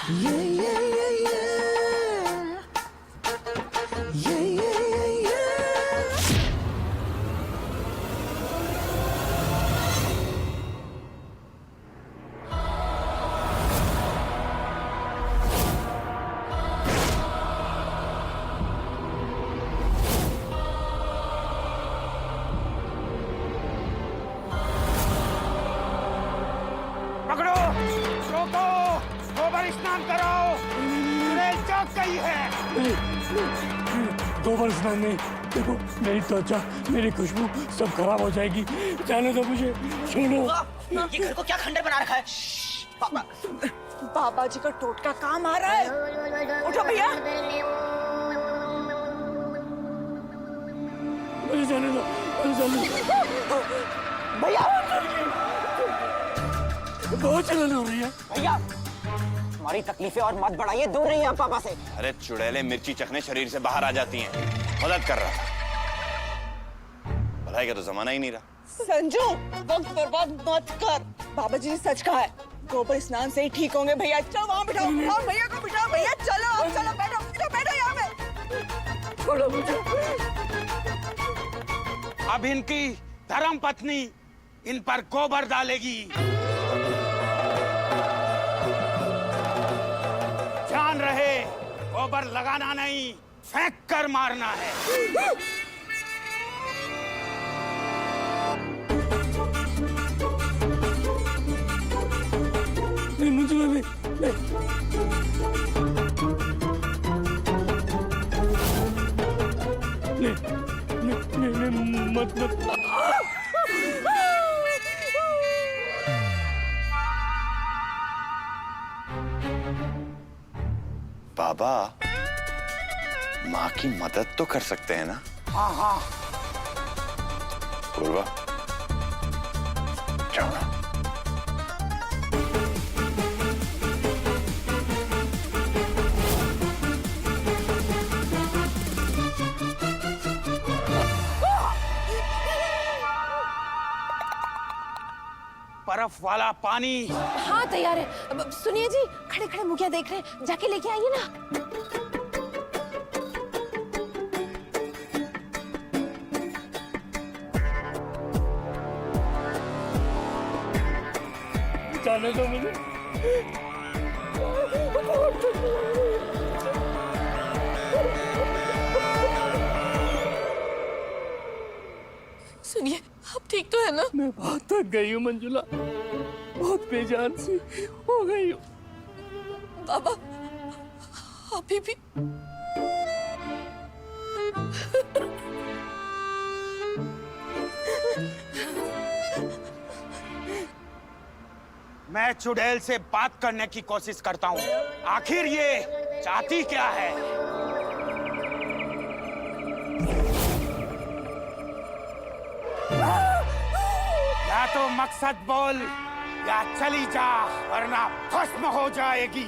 पकड़ो, रोको, गोबर स्नान कराओ। चुड़ैल चौक गई है। गोबर स्नान नहीं, देखो मेरी त्वचा, मेरी खुशबू सब खराब हो जाएगी। जाने दो मुझे, छोड़ो। ये घर को क्या खंडर बना रखा है? पापा, बाबा जी का टोटका काम आ रहा है। उठो भैया। मुझे जाने दो, मुझे जाने दो। भैया, बहुत जलन हो रही है। भैया, हमारी तकलीफें और मत बढ़ाइए, दूर रहिए आप पापा से। अरे चुड़ैलें मिर्ची चखने शरीर से बाहर आ जाती हैं। मदद कर रहा था। भलाई का तो जमाना ही नहीं रहा। संजू, वक्त बर्बाद मत कर। बाबा जी ने सच कहा है, गोबर स्नान से ही ठीक होंगे। भैया चलो वहाँ बिठाओ, और भैया को बिठाओ। भैया चलो, अब चलो, बैठो बैठो बैठो यहाँ पे। छोड़ो मुझे। अब इनकी धर्म पत्नी इन पर गोबर डालेगी। ध्यान रहे, गोबर लगाना नहीं, फेंक कर मारना है। नहीं मुझे नहीं, नहीं, मत मत। बाबा, माँ की मदद तो कर सकते हैं ना? हाँ हाँ। पूर्वा, जाओ ना। बर्फ वाला पानी। हाँ तैयार है। अब सुनिए जी, खड़े खड़े मुखिया देख रहे हैं, जाके लेके आइए ना। जाने दो मुझे। सुनिए, आप ठीक तो है ना? मैं बहुत थक गई हूँ मंजुला, बहुत बेजान सी हो गई हूँ। बाबा, अभी भी मैं चुड़ैल से बात करने की कोशिश करता हूँ। आखिर ये चाहती क्या है? या तो मकसद बोल या चली जा, वरना भस्म हो जाएगी।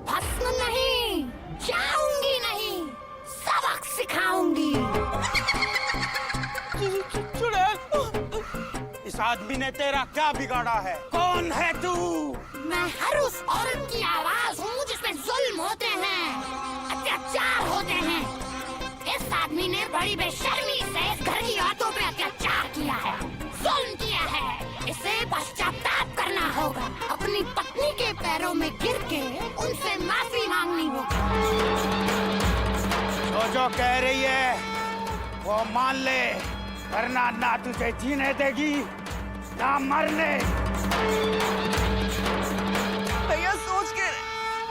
भस्म नहीं, जाऊंगी नहीं, सबक सिखाऊंगी। इस आदमी ने तेरा क्या बिगाड़ा है? कौन है तू? मैं हर उस औरत की आवाज हूँ जिसमें जुल्म होते हैं, अत्याचार होते हैं। इस आदमी ने बड़ी बेशर्मी से इस घर की औरतों पे अत्याचार किया है, जुल्म किया है। इसे पश्चाताप करना होगा, अपनी पत्नी के पैरों में गिर के उनसे माफी मांगनी होगी। तो जो कह रही है वो मान ले, वरना ना तुझे जीने देगी ना मरने। भैया सोच के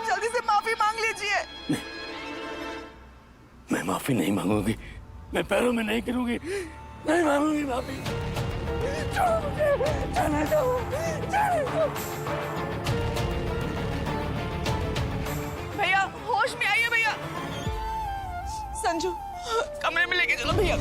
जल्दी से माफी मांग लीजिए। मैं माफी नहीं मांगूंगी, मैं पैरों में नहीं गिरूंगी, नहीं मांगूंगी माफी। छोड़ो मुझे, जाने दो, जाने दो। भैया होश में आइए भैया। संजू, कमरे में लेके चलो भैया।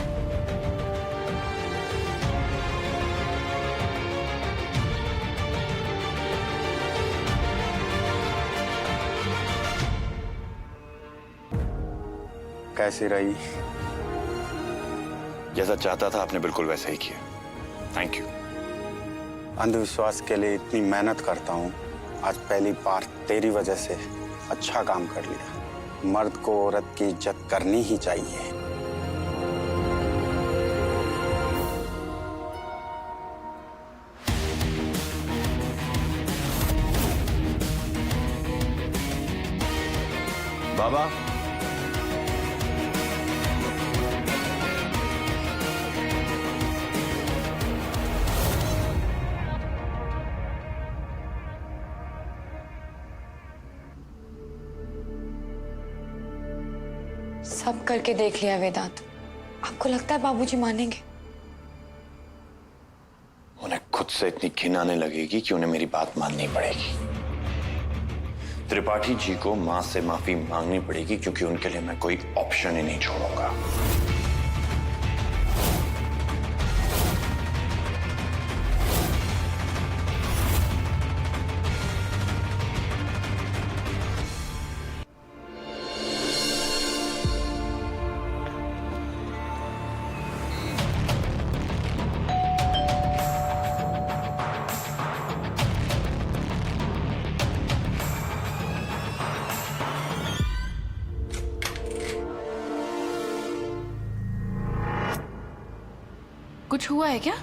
कैसी रही? जैसा चाहता था आपने बिल्कुल वैसा ही किया। Thank you. अंधविश्वास के लिए इतनी मेहनत करता हूँ, आज पहली बार तेरी वजह से अच्छा काम कर लिया। मर्द को औरत की इज्जत करनी ही चाहिए। बाबा, सब करके देख लिया वेदांत। आपको लगता है बाबूजी मानेंगे? उन्हें खुद से इतनी घिन आने लगेगी कि उन्हें मेरी बात माननी पड़ेगी। त्रिपाठी जी को मां से माफी मांगनी पड़ेगी, क्योंकि उनके लिए मैं कोई ऑप्शन ही नहीं छोड़ूंगा। कुछ हुआ है क्या?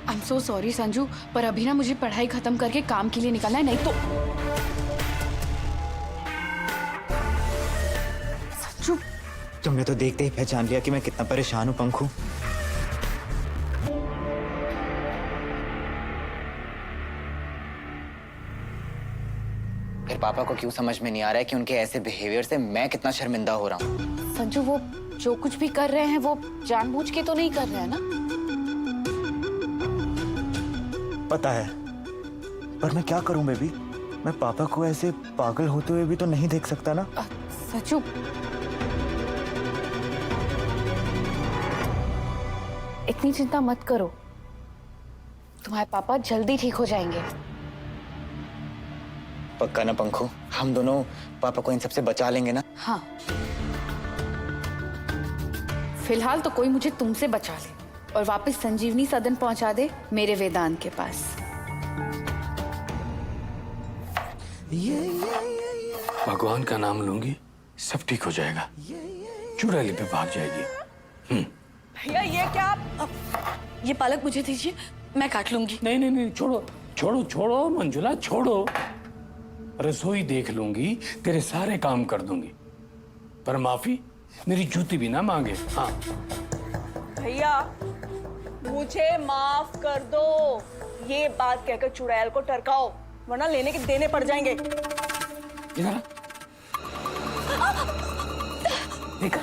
I am so sorry Sanju, पर अभी ना मुझे पढ़ाई खत्म करके काम के लिए निकलना है, नहीं तो। संजू, तुमने तो देखते ही पहचान लिया कि मैं कितना परेशान हूँ पंखू। फिर पापा को क्यों समझ में नहीं आ रहा है कि उनके ऐसे बिहेवियर से मैं कितना शर्मिंदा हो रहा हूँ? संजू, वो जो कुछ भी कर रहे हैं वो जानबूझ के तो नहीं कर रहे हैं ना? पता है, पर मैं क्या करूं बेबी? मैं पापा को ऐसे पागल होते हुए भी तो नहीं देख सकता ना। संजू, इतनी चिंता मत करो, तुम्हारे पापा जल्दी ठीक हो जाएंगे। पक्का ना पंखू? हम दोनों पापा को इन सबसे बचा लेंगे ना? हाँ, फिलहाल तो कोई मुझे तुमसे बचा ले और वापस संजीवनी सदन पहुंचा दे मेरे वेदांत के पास। भगवान का नाम लूंगी, सब ठीक हो जाएगा। चुड़ैल पे भाग जाएगी। भैया ये क्या आप? ये पालक मुझे दीजिए, मैं काट लूंगी। नहीं नहीं नहीं, छोड़ो छोड़ो छोड़ो मंजुला, छोड़ो। रसोई देख लूंगी, तेरे सारे काम कर दूंगी, पर माफी मेरी जूती भी ना मांगे। हाँ भैया, मुझे माफ कर दो। ये बात कहकर चुड़ैल को टरकाओ, वरना लेने के देने पड़ जाएंगे। इधर देखा,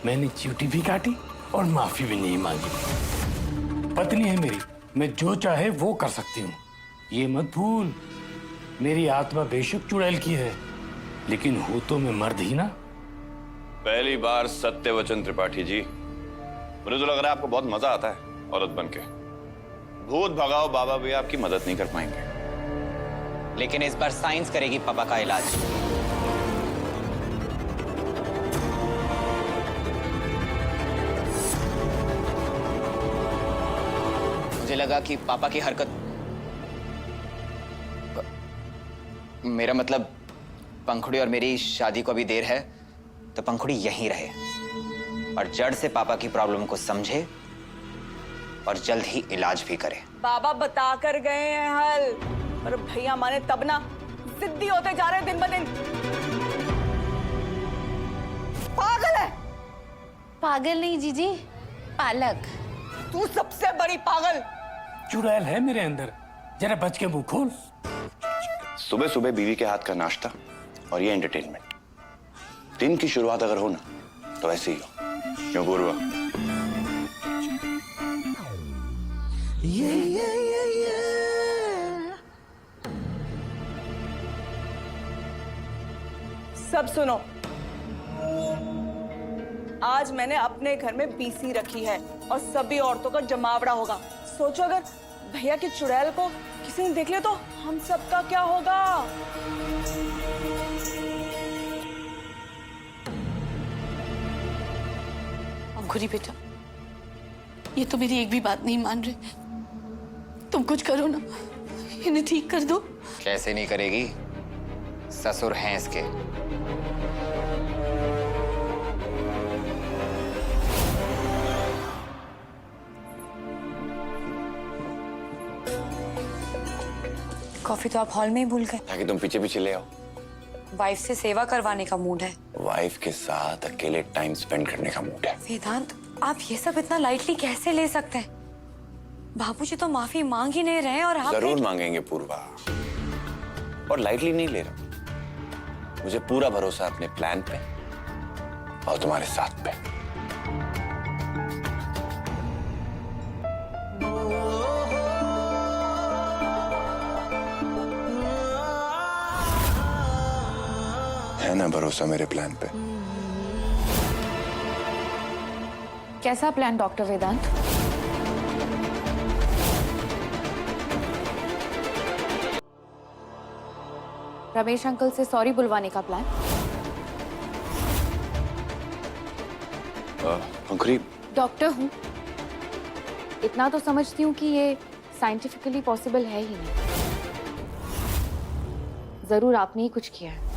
मैंने च्यूटी भी काटी और माफी भी नहीं मांगी। पत्नी है मेरी, मैं जो चाहे वो कर सकती हूँ। ये मत भूल, मेरी आत्मा बेशक चुड़ैल की है, लेकिन हो तो मैं मर्द ही ना। पहली बार सत्य वचन त्रिपाठी जी। मुझे तो लग रहा है आपको बहुत मजा आता है औरत बनके। भूत भगाओ बाबा भी आपकी मदद नहीं कर पाएंगे। लेकिन इस बार साइंस करेगी पापा का इलाज। मुझे लगा कि पापा की हरकत, मेरा मतलब पंखुड़ी और मेरी शादी को अभी देर है, तो पंखुड़ी यहीं रहे और जड़ से पापा की प्रॉब्लम को समझे और जल्द ही इलाज भी करे। बाबा बता कर गए हैं हल, पर भैया माने तब ना। जिद्दी होते जा रहे हैं दिन ब दिन। पागल है। पागल नहीं जीजी, पालक। तू सबसे बड़ी पागल। चुड़ैल है मेरे अंदर, जरा बच के मुंह खोल। सुबह सुबह बीवी के हाथ का नाश्ता और ये एंटरटेनमेंट। दिन की शुरुआत अगर हो ना तो ऐसे ही हो। क्यों पूर्वा? सब सुनो, आज मैंने अपने घर में बीसी रखी है और सभी औरतों का जमावड़ा होगा। सोचो अगर भैया की चुड़ैल को किसी ने देख लिया तो हम सबका क्या होगा? अंकुरी बेटा, ये तो मेरी एक भी बात नहीं मान रहे। तुम कुछ करो ना, इन्हें ठीक कर दो। कैसे नहीं करेगी? ससुर हैं इसके। कॉफी तो आप हॉल में ही भूल गए। ताकि तुम पीछे पीछे ले आओ। वाइफ से सेवा करवाने का मूड है। वाइफ के साथ अकेले टाइम स्पेंड करने का मूड है। वेदांत, आप ये सब इतना लाइटली कैसे ले सकते हैं? बाबूजी तो माफी मांग ही नहीं रहे और आप जरूर मांगेंगे पूर्वा, और लाइटली नहीं ले रहा। मुझे पूरा भरोसा अपने प्लान पे और तुम्हारे साथ पे। है ना भरोसा मेरे प्लान पे? कैसा प्लान डॉक्टर वेदांत? रमेश अंकल से सॉरी बुलवाने का प्लान? पंखुड़ी, डॉक्टर हूँ, इतना तो समझती हूँ कि ये साइंटिफिकली पॉसिबल है ही नहीं। जरूर आपने ही कुछ किया है।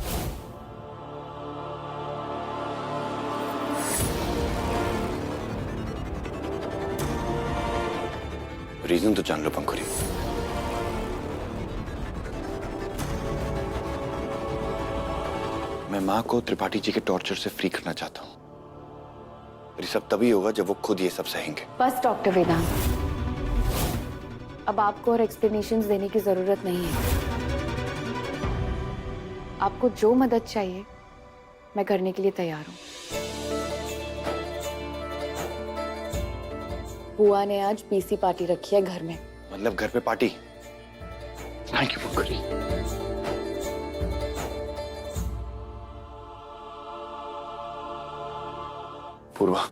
रीजन तो जान लो पंखुड़ी। मैं माँ को त्रिपाठी जी के टॉर्चर से फ्री करना चाहता हूँ। ये सब तभी होगा जब वो खुद ये सब सहेंगे। बस डॉक्टर वेदांत, अब आपको और एक्सप्लेनेशंस देने की जरूरत नहीं है। आपको जो मदद चाहिए मैं करने के लिए तैयार हूँ। बुआ ने आज पीसी पार्टी रखी है घर में। मतलब घर पे पार्टी? थैंक यू पंखुड़ी। पूर्वा,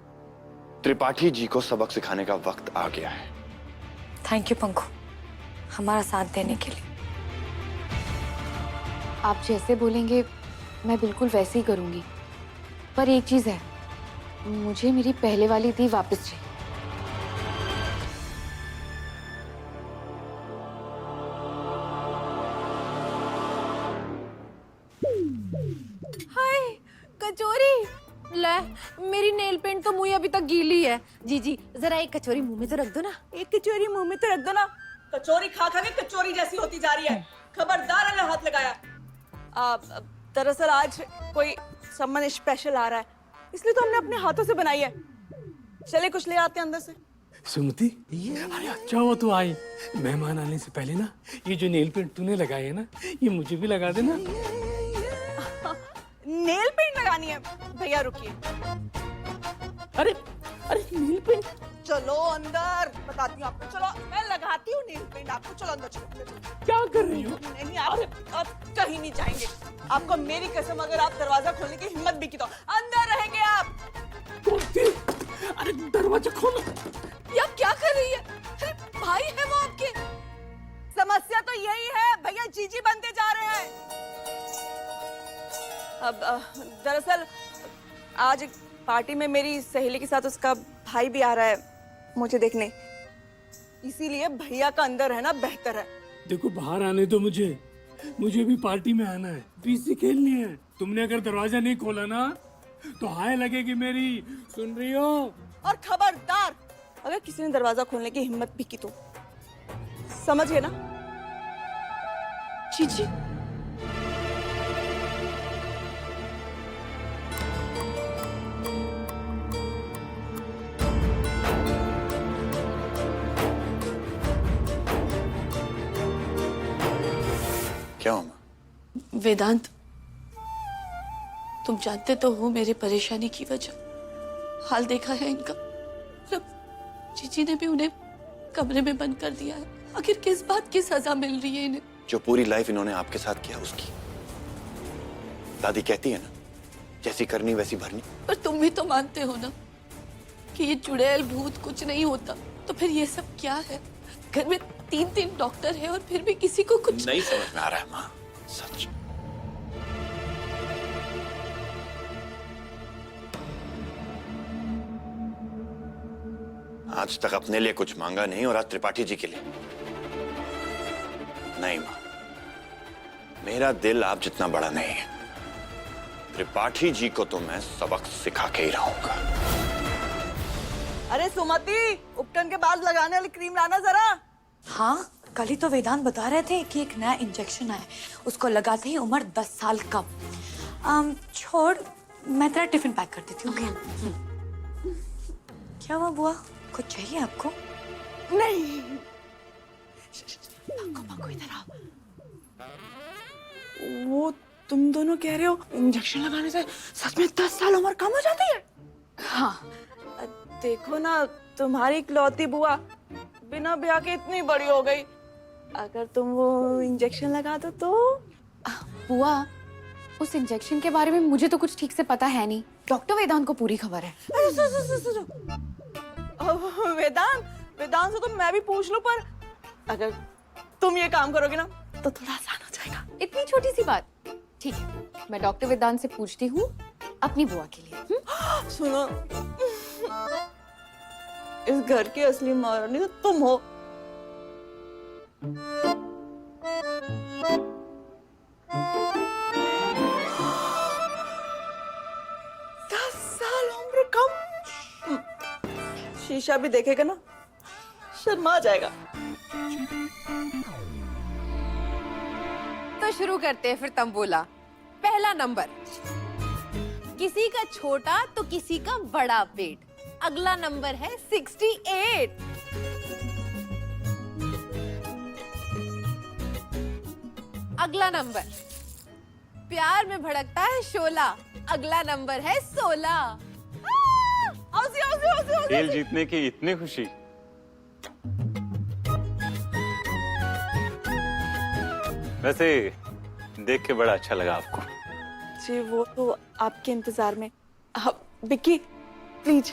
त्रिपाठी जी को सबक सिखाने का वक्त आ गया है। थैंक यू पंखु, हमारा साथ देने के लिए। आप जैसे बोलेंगे मैं बिल्कुल वैसे ही करूंगी, पर एक चीज है, मुझे मेरी पहले वाली दी वापस चाहिए। हाय कचौरी, ले मेरी नेल पेंट तो मुंह अभी तक गीली है। जी जी जरा एक कचौरी मुंह में तो रख दो ना। एक कचौरी मुंह में तो रख दो ना। कचौरी खा खा के कचौरी जैसी होती जा रही है। खबरदार अगर हाथ लगाया। दरअसल आज कोई सम्मान स्पेशल आ रहा है, इसलिए तो हमने अपने हाथों से बनाई है। चले कुछ ले आते हैं अंदर से। सुमति, अरे अच्छा हुआ तू आई। मेहमान आने से पहले ना ये जो नेल पेंट तूने लगाई है ना, ये मुझे भी लगा देना। नेल पेंट लगानी है? भैया रुकिए। अरे अरे नेल पेंट, चलो अंदर, बताती हूँ आपको। चलो मैं लगाती हूँ नेल पेंट आपको। चलो अंदर चलो। क्या कर रही हो? नहीं आप कहीं नहीं जाएंगे। आपको मेरी कसम, अगर आप दरवाजा खोलने की हिम्मत भी की तो अंदर रहेंगे आप। अरे दरवाजा खोलो। ये क्या कर रही है? अरे भाई है वो आपके। समस्या तो यही है, भैया जीजी बनते जा रहे हैं। अब दरअसल आज एक पार्टी में मेरी सहेली के साथ उसका भाई भी आ रहा है मुझे देखने, इसीलिए भैया का अंदर रहना बेहतर है। देखो बाहर आने दो मुझे भी पार्टी में आना है, पीसी खेलनी है। तुमने अगर दरवाजा नहीं खोला ना तो हाय लगेगी मेरी, सुन रही हो? और खबरदार अगर किसी ने दरवाजा खोलने की हिम्मत भी की तो समझ गए ना? जी जी। क्या हुआ? वेदांत, तुम जानते तो हो मेरे परेशानी की वजह। हाल देखा है इनका। अब जीजी ने भी उन्हें कमरे में बंद कर दिया है। आखिर किस बात की सजा मिल रही है इन्हें? जो पूरी लाइफ इन्होंने आपके साथ किया उसकी। दादी कहती है ना, जैसी करनी वैसी भरनी। पर तुम भी तो मानते हो ना कि ये चुड़ैल भूत कुछ नहीं होता, तो फिर ये सब क्या है? घर में 3 डॉक्टर है और फिर भी किसी को कुछ नहीं समझ में आ रहा है माँ, सच। आज तक अपने लिए कुछ मांगा नहीं और आज त्रिपाठी जी के लिए। नहीं मां, मेरा दिल आप जितना बड़ा नहीं है। त्रिपाठी जी को तो मैं सबक सिखा के ही रहूंगा। अरे सुमति, उपटन के बाद लगाने वाली क्रीम लाना जरा। हाँ, कल ही तो वेदांत बता रहे थे कि एक नया इंजेक्शन आया, उसको लगाते ही उम्र 10 साल कम। छोड़, मैं तेरा टिफिन पैक कर देती हूँ। क्या हुआ बुआ, कुछ चाहिए आपको? नहीं। पंखो इधर आओ। वो तुम दोनों कह रहे हो इंजेक्शन लगाने से सच में 10 साल उम्र कम हो जाती है? हाँ। देखो ना, तुम्हारी इकलौती बुआ बिना ब्याह के इतनी बड़ी हो गई। अगर तुम वो इंजेक्शन लगा दो तो। बुआ, उस इंजेक्शन के बारे में मुझे तो कुछ ठीक से पता है नहीं। डॉक्टर वेदांत को पूरी खबर है। वेदांत से तो मैं भी पूछ लूं, पर अगर तुम ये काम करोगे ना तो थोड़ा आसान हो जाएगा। इतनी छोटी सी बात। ठीक है, मैं डॉक्टर वेदांत से पूछती हूँ अपनी बुआ के लिए। सुनो, इस घर की असली महारानी तो तुम हो। शीशा भी देखेगा ना, शर्मा जाएगा। तो शुरू करते हैं फिर तंबोला। पहला नंबर, किसी का छोटा तो किसी का बड़ा पेट। अगला नंबर है 68। अगला नंबर, प्यार में भड़कता है शोला। अगला नंबर है 16। खेल जीतने की इतनी खुशी। वैसे देख के बड़ा अच्छा लगा आपको। जी, वो तो आपके इंतजार में। विक्की प्लीज।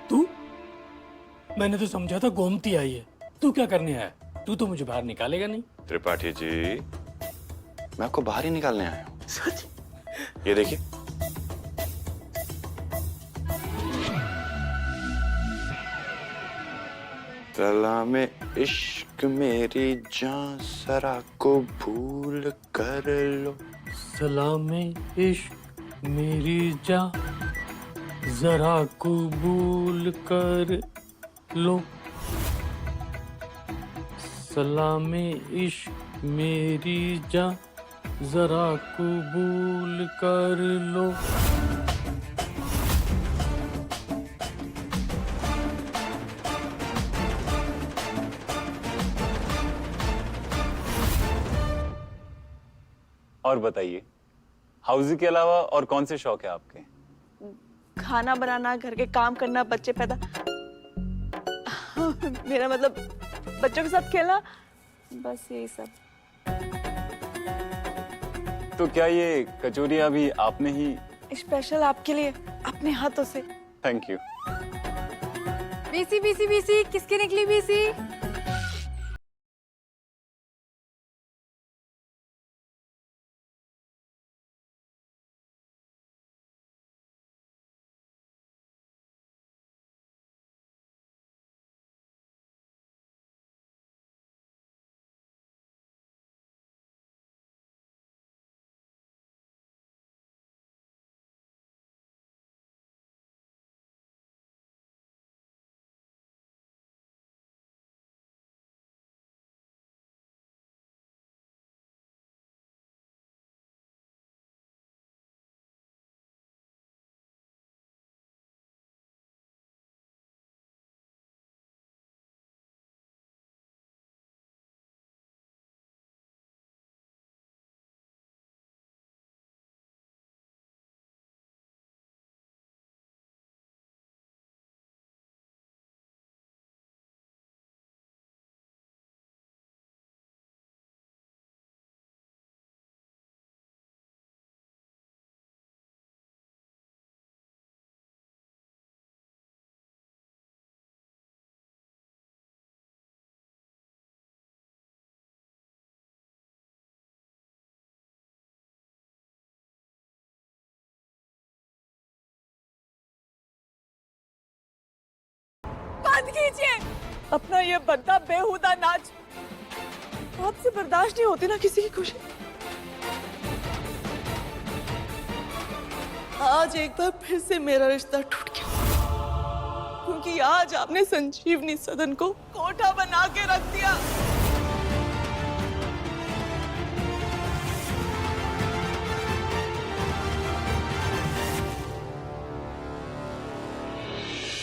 तू? मैंने तो समझा था गोमती आई है। तू क्या करने आया? तू तो मुझे बाहर निकालेगा नहीं। त्रिपाठी जी, मैं आपको बाहर ही निकालने आया हूँ। सच? ये देखिए। सलाम इश्क मेरी जान सरा को भूल कर लो। सलाम इश्क मेरी जान जरा कबूल कर लो। सलाम इश्क मेरी जान जरा कबूल कर लो। और बताइए, हाउसी के अलावा और कौन से शौक है आपके? खाना बनाना, घर के काम करना, बच्चे पैदा मेरा मतलब बच्चों के साथ खेलना, बस यही सब। तो क्या ये कचौरियां भी आपने ही? स्पेशल आपके लिए, अपने हाथों से। Thank you. BC BC BC, किसकी निकली बीसी? बंद कीजिए अपना ये बद्दा बेहुदा नाच। आपसे बर्दाश्त नहीं होती ना किसी की खुशी। आज एक बार फिर से मेरा रिश्ता टूट गया, क्योंकि आज आपने संजीवनी सदन को कोठा बना के रख दिया।